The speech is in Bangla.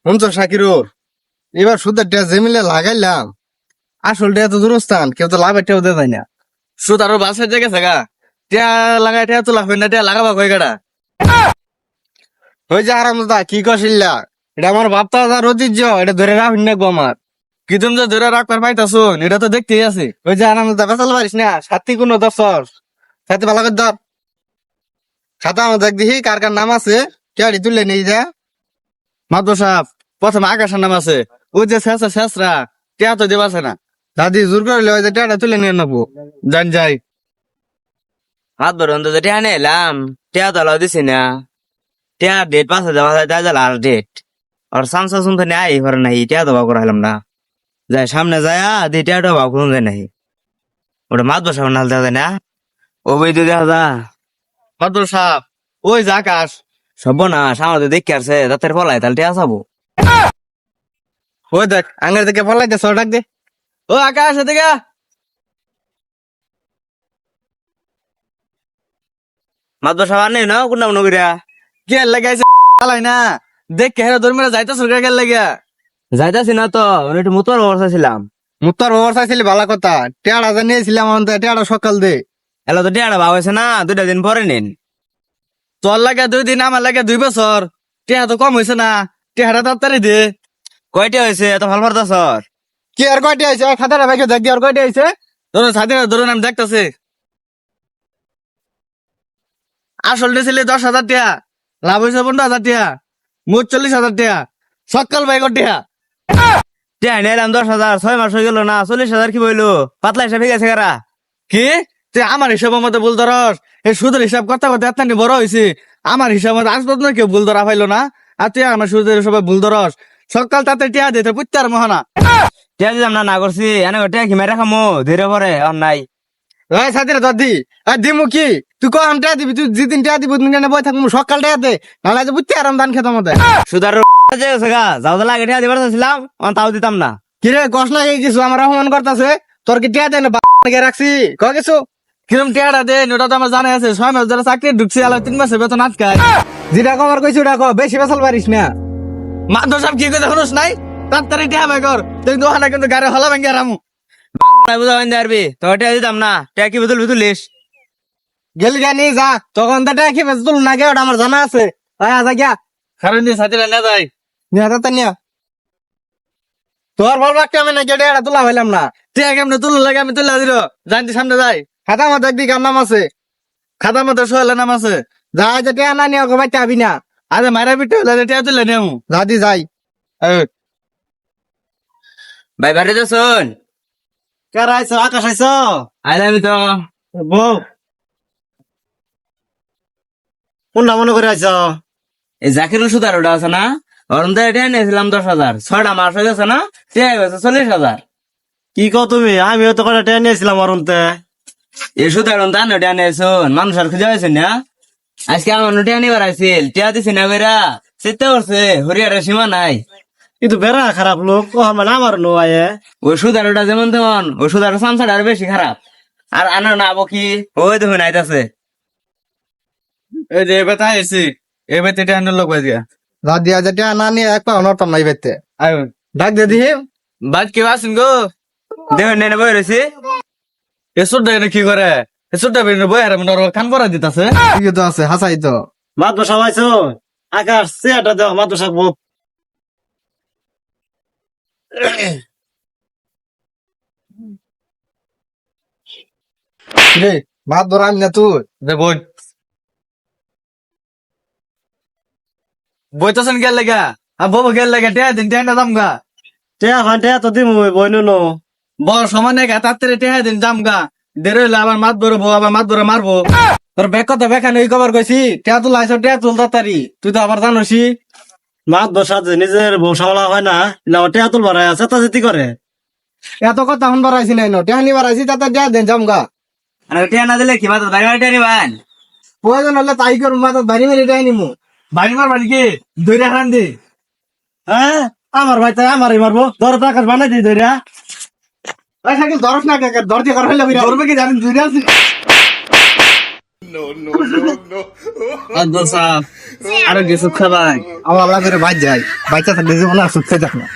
শুনছো শাকিরুর, এবার সুদের টিয়া জমিলে লাগাইলাম, আসল টিয়া তো দূরস্থান, কেউ তো লাভের টিয়াও দেয় না। সুদ আরো বাসায় জায়গা থাকা টিয়া লাগাই টিয়া তো লাভ হয় না, টিয়া লাগাবা কই গাড়া হয়ে যে আরামদা কি কষিল্লা। এটা আমার বাপতা দাদার ঐতিহ্য, এটা ধরে রাখুন না গো আমার। কি তুমি যে ধরে রাখবার পাইতাছো, এটা তো দেখতেই আছে। ওই যে আরামদা বেচাল পারিস না, সাথী কোনো দর্শর সাথে ভালো করে ধর। খাতা আমার দেখ দেখি কার কার নাম আছে, টিয়াড়ি তুললে নেই যা। মাদ্র সাহেব প্রথমে আকাশের নাম আছে, ওই যে শেষরা শেষরা টিয়া তো দেবাছে না। দাদি জোর করলে ওই যে টিয়াটা তুলে নিয়ে নেবো, জান যাই। হাত বরন তো টিয়া নিয়ে এলাম, টিয়া তো আলাদা দিছি না। টিয়া ডেট পাস হয়ে যাওয়া তাই যাল আর ডেট আর সামসা শুনতে নেই ঘরে নাই, টিয়া তো বাউ করাইলাম না। যাই সামনে যায় দি টিয়াটা বাউ করুন যায় নাই, ওটা মাত বসাবো নাল দেওয়া যায় না। ও বই তো দেখা যা মাদ্র সাহেব ওই যে আকাশ, সব না সামনে তো দেখে আসছে তাদের ফলাই তাহলে টিয়া চাবো। ওই দেখ আঙ্গের দিকে ফলাইতে সর ডাক দে। ও আকাশ এদিকে আ। মাত বসাবার নেই না কোনটা মনে করিয়া কে লাগাইছে চালাই না, দেখ কে হেরা দরমেরা যাইতা সরকার কে লাগিয়া। যাইতাছি না তো একটু মুতোর অবস্থা ছিলাম। মুত্তার ওভার চাইছিলি ভালো কথা, টিয়াড়া যা নিয়েছিলাম আমাদের টিয়াড়া সকাল দে। এলা তো টিয়াটা বাউ হয়েছে না, 2টা দিন পরে নিন। তোর লাগে 2 দিন, আমার লাগে 2 বছর, টিয়া তো কম হয়েছে না, টিয়াড়া তাড়াতাড়ি দে। কয়টা হয়েছে এত ভাল পারতাছ? কি আর কয়টি আইছে, খাতাটা ভাইকে দেখ দি আর কয়টি আইছে। ধরুন সাথীরা ধরুন আমি দেখতেছি। আসল ছিল 10,000 টিয়া, লাভ হয়েছে 15,000 টিয়া, মোট 40,000 টিয়া, সকাল ভাইকর টিয়া। টিয়া নিলাম 10,000, 6 মাস হয়ে গেল না, 40,000 কি বইলো? পাতলা হিসাব হয়ে গেছে কারা? কি তুই আমার হিসাবের মধ্যে ভুল ধরস? এই সুদের হিসাব করতে করতে এত বড় হয়েছি, আমার হিসাব মধ্যে আজ পর্যন্ত কেউ ভুল ধরা পাইলো না, আর তুই আমার সুদের সবাই ভুল ধরস। সকাল তাতে টিয়া দিতে পুত্তার মহানা। টিয়া দিলাম না, না করছি এনে টিয়া কি মেরে খামো ধীরে পরে আর নাই। ওই সাথীরা তোর দি আর দিমু কি, তুই কম টিয়া দিবি, তুই যেদিন টিয়া দিবি দিন বই থাকবো, সকাল টিয়া দে, নাহলে যে বুঝতে আরাম দান খেতাম মধ্যে। সুদার যে গেছে গা, যাও তো লাগে টিয়া দিবার চাইছিলাম, তাও দিতাম না। কিরে কষ্ট লাগে কিছু, আমার অপমান করতেছে, তোর কি টিয়া দেন রাখছি ক কিছু। কিরম টিয়াটা দে, ওটা তো আমার জানা আছে, 6 মাস ধরে চাকরি ঢুকছি, আলো 3 মাসে বেতন আটকায়। যেটা কমার কইছি ওটা কো, বেশি বেসাল পারিস না। মাদ্র সাহেব কি কথা শুনুস নাই, তাড়াতাড়ি টিয়া বাই কর, তুই দোকানে কিন্তু গাড়ি হলা ভেঙে রামু। বুঝা বাইন পারবি তো, টিয়া দিতাম না। টিয়া কি বুতুল বুতুলিস গেলি গা নিয়ে যা, তখন তো টিয়া কি বেশ তুল না গে, ওটা আমার জানা আছে। আজা গিয়া কারণ দিয়ে সাথীরা না যাই নিয়ে তাতে নিয়া। তোর বলবা আমি না গেটে এটা তোলা হইলাম না, টিয়া কেমনে তুল লাগে আমি তুলা দিল, জানতি সামনে যাই। খাতা মতো একদিকে নাম আছে, খাতা মতো সোহেলের নাম আছে, যা যে টিয়া না নিয়ে ওকে বাইতে আবি না। আরে মারা পিঠে হলে টিয়া তুলে নেমু দাদি যাই। ভাই বাড়ি তো শোন। কার আইছ, আকাশ আইছ? আইলামি তো। বউ কোন না মনে করে আইছ? এই জাকিরুল সুদার ওটা আছে না, ওর টিয়া নিয়েছিলাম 10,000, 6টা মাস হয়ে গেছে না, টিয়া গেছে 40,000। কি কও তুমি, আমিও তো কটা টিয়া নিয়েছিলাম অরুণতে। এই সুদার টিয়া নিয়েছুন, মানুষ আর খুঁজে পাইছেন না। আজকে আমার টিয়া নিবার আইছিল, টিয়া দিছি না বেরা চিন্তা করছে হরিয়ারের সীমা নাই। কিন্তু বেড়া খারাপ লোক, ও মানে আমার নো আয়ে। ওই সুদারোটা যেমন তেমন, ওই সুদার সামসাটা আর বেশি খারাপ। আর আনার না আবো কি, ওই দেখুন আইতাছে। এই যে এবার তাই এসি, এবার তো টিয়া লোক বাজিয়া দাদি আজ টিয়া না নিয়ে এক পা অনর্তাম নাই বেতে। আয়ো ডাক দে দিহি, বাদ কেউ আসেন গো। দেখুন নেনে বই রয়েছে। এসব দেখে কি করে, এসব দেখে বই আর কান পরা দিতাছে। ঠিক তো আছে, হাসাই তো মাত্র সবাইছো। আকাশ চেয়ারটা দাও, মাত্র সব রে ভাত ধর আমি না তুই রে বই বইতাছেন গেল লাগা, আর বউ গেল লাগা টিয়া দিন টিয়া দাম গা। টিয়া খান টিয়া তো দিমু বই নো বড় সমানে গা, তাড়াতাড়ি টিয়া দিন দাম গা। দেরি হইলে আবার মাত ধরবো, আবার মাত ধরে মারবো। তোর ব্যাগ কথা বেখানে ওই খবর কইছি, টিয়া তুল আইসো, টিয়া তুল তাড়াতাড়ি, তুই তো আবার জানোসি মাত বসা নিজের বউ সামলা হয় না, টিয়া তুল বাড়ায় আছে তা যেতি করে। এত কথা হন বাড়াইছি নাই নো, টিয়া নি বাড়াইছি তাতে টিয়া দেন যাম গা। আর টিয়া না দিলে কি মাত্র বাড়ি বাড়ি টিয়া নিবান? প্রয়োজন হলে তাই করবো, মাত্র বাড়ি মেরে টিয়া নিমু। বাড়ি মার বাড়ি কি দৈরা খান দি? হ্যাঁ আমার ভাই তাই আমারই মারবো, দর টাকা বানাই দিই দৈরা। ওই সাইকেল দরস না, দর দিয়ে করা হইলে ধরবে কি, আমি দৈরা আছি। আরো কিছু খাবাই আমার আল্লাহ করে বাইর যাই বাইচা থাকলে জীবন আর সুখ খাই যাক না